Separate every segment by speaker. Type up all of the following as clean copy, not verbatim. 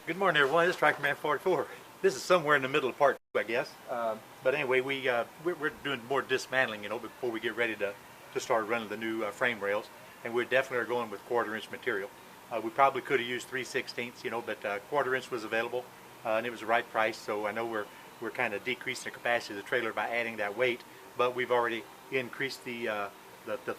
Speaker 1: Good morning, everyone. This is Tractor Man 44. This is somewhere in the middle of part two, I guess. But anyway, we're doing more dismantling, before we get ready to start running the new frame rails. And we definitely are going with quarter-inch material. We probably could have used 3/16, but quarter-inch was available, and it was the right price. So I know we're kind of decreasing the capacity of the trailer by adding that weight, but we've already increased the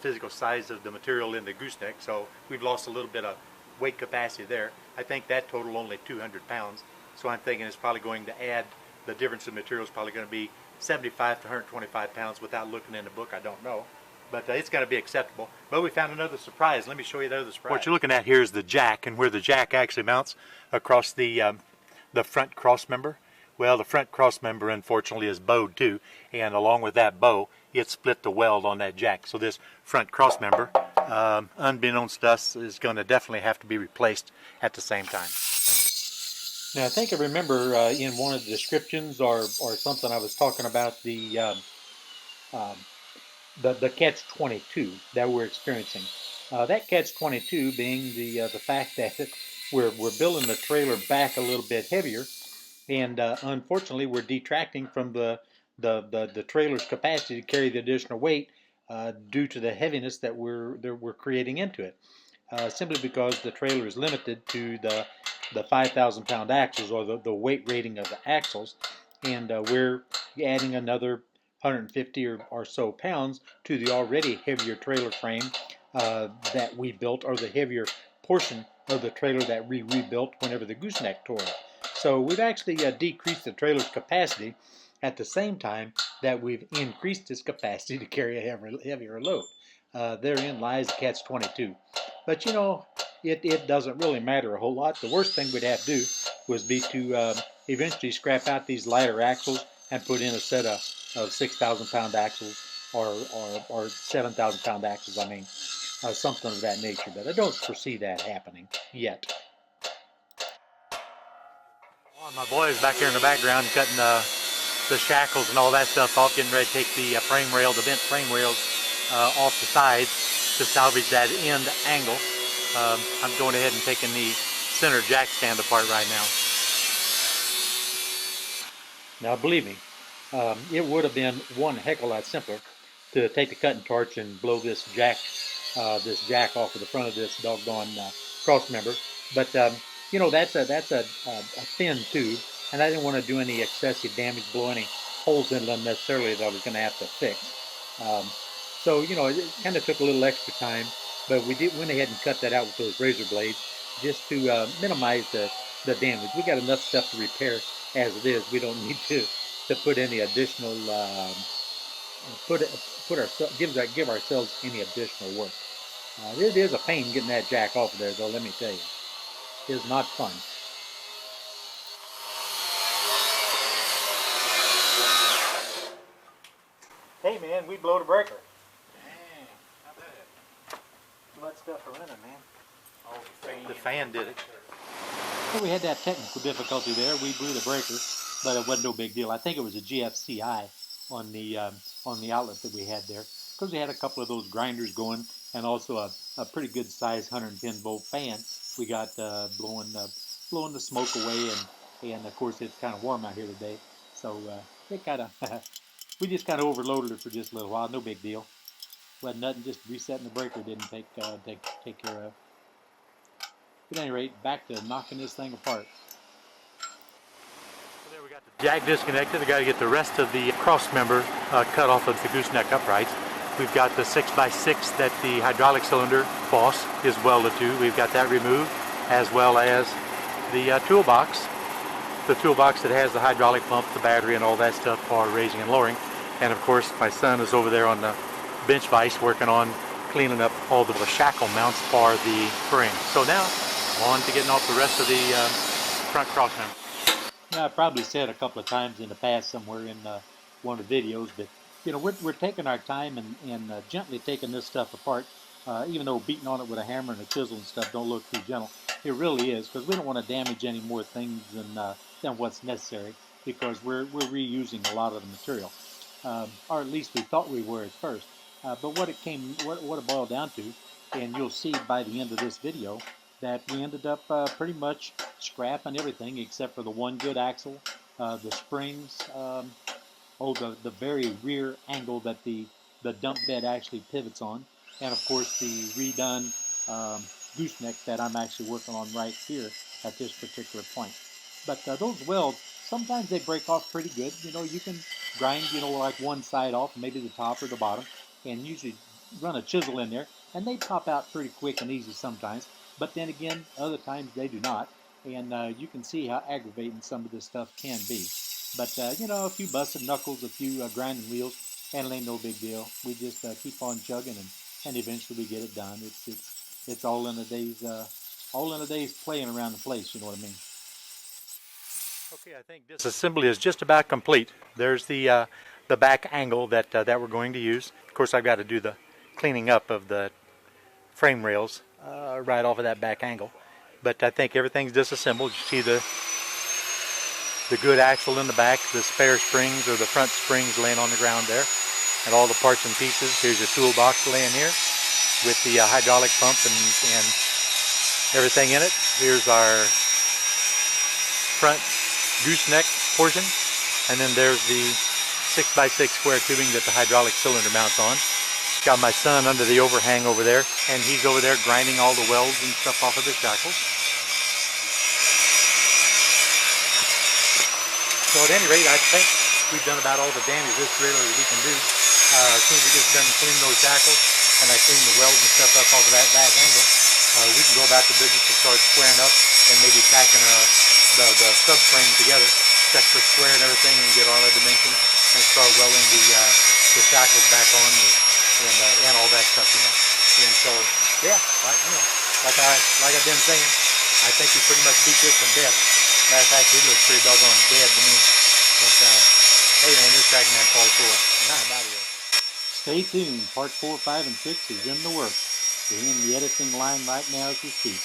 Speaker 1: physical size of the material in the gooseneck, so we've lost a little bit of weight capacity there. I think that total only 200 pounds, so I'm thinking it's probably going to add, the difference in material is probably going to be 75 to 125 pounds without looking in the book. I don't know, but it's going to be acceptable. But we found another surprise. Let me show you the other surprise. What you're looking at here is the jack, and where the jack actually mounts across the front cross member. Well, the front cross member unfortunately is bowed too, and along with that bow, it split the weld on that jack. So this front cross member, unbeknownst to us, is going to definitely have to be replaced at the same time. Now, I think I remember in one of the descriptions or something I was talking about the catch-22 that we're experiencing. That catch-22 being the fact that we're building the trailer back a little bit heavier, and unfortunately we're detracting from the trailer's capacity to carry the additional weight due to the heaviness that we're creating into it. Simply because the trailer is limited to the 5,000 pound axles, or the weight rating of the axles, and we're adding another 150 or so pounds to the already heavier trailer frame that we built, or the heavier portion of the trailer that we rebuilt whenever the gooseneck tore up. So we've actually decreased the trailer's capacity at the same time that we've increased its capacity to carry a heavier load. Therein lies the catch-22. But it doesn't really matter a whole lot. The worst thing we'd have to do was be to eventually scrap out these lighter axles and put in a set of 6,000 pound axles, or 7,000 pound axles, I mean, something of that nature. But I don't foresee that happening yet. Well, my boys back here in the background cutting the shackles and all that stuff off, getting ready to take the frame rail, the bent frame rails off the sides to salvage that end angle. I'm going ahead and taking the center jack stand apart right now. Now, believe me, it would have been one heck of a lot simpler to take the cutting torch and blow this jack off of the front of this doggone cross member. But that's a thin tube, and I didn't want to do any excessive damage, blow any holes in it unnecessarily that I was going to have to fix. So it kind of took a little extra time, but we went ahead and cut that out with those razor blades just to minimize the damage. We got enough stuff to repair as it is. We don't need to put any additional give ourselves any additional work. It is a pain getting that jack off of there, though. Let me tell you, it is not fun. Hey man, we blow the breaker.
Speaker 2: Dang, how bad?
Speaker 1: Let stuff running, man.
Speaker 2: Oh,
Speaker 1: The fan did it.
Speaker 2: So we had that technical difficulty there. We blew the breaker, but it wasn't no big deal. I think it was a GFCI on the outlet that we had there, because we had a couple of those grinders going, and also a pretty good size 110 volt fan. We got blowing the smoke away, and of course it's kind of warm out here today, so it kind of we just kind of overloaded it for just a little while. No big deal. Wasn't nothing. Just resetting the breaker didn't take care of. At any rate, back to knocking this thing apart.
Speaker 1: So there we got the jack disconnected. I got to get the rest of the cross member cut off of the gooseneck uprights. We've got the 6x6 that the hydraulic cylinder boss is welded to. We've got that removed, as well as the toolbox. The toolbox that has the hydraulic pump, the battery, and all that stuff for raising and lowering. And of course, my son is over there on the bench vise working on cleaning up all the shackle mounts for the frame. So now, on to getting off the rest of the front cross member.
Speaker 2: Yeah, I probably said a couple of times in the past somewhere in one of the videos, but we're taking our time and gently taking this stuff apart. Even though beating on it with a hammer and a chisel and stuff don't look too gentle, it really is, because we don't want to damage any more things than what's necessary, because we're reusing a lot of the material, or at least we thought we were at first. But what it boiled down to, and you'll see by the end of this video, that we ended up pretty much scrapping everything except for the one good axle, the springs, the very rear angle that the dump bed actually pivots on, and of course the redone gooseneck that I'm actually working on right here at this particular point. But those welds, sometimes they break off pretty good. You know, you can grind, you know, like one side off, maybe the top or the bottom, and usually run a chisel in there, and they pop out pretty quick and easy sometimes. But then again, other times they do not, and you can see how aggravating some of this stuff can be. But you know, a few busted knuckles, a few grinding wheels, and it ain't no big deal. We just keep on chugging, and eventually we get it done. It's all in a day's playing around the place. You know what I mean?
Speaker 1: Okay, I think disassembly is just about complete. There's the back angle that we're going to use. Of course, I've got to do the cleaning up of the frame rails right off of that back angle. But I think everything's disassembled. You see the good axle in the back, the spare springs or the front springs laying on the ground there, and all the parts and pieces. Here's your toolbox laying here with the hydraulic pump and everything in it. Here's our front gooseneck portion, and then there's the 6x6 square tubing that the hydraulic cylinder mounts on. Got my son under the overhang over there, and he's over there grinding all the welds and stuff off of the shackles. So at any rate, I think we've done about all the damage this trailer that we can do. As soon as we get done cleaning those shackles, and I clean the welds and stuff up off of that back angle, we can go about the business to start squaring up and maybe tacking the subframe together, check for square and everything, and get all our dimensions, and start welding the shackles back on and all that stuff, you know. And so, yeah, like I've been saying, I think we pretty much beat this one death. Matter of fact, it looks pretty doggone dead to me. But hey man, this Trackman Part 4, and I'm out of here.
Speaker 2: Stay tuned. Part 4, 5, and 6 is in the works. We're in the editing line right now as we speak.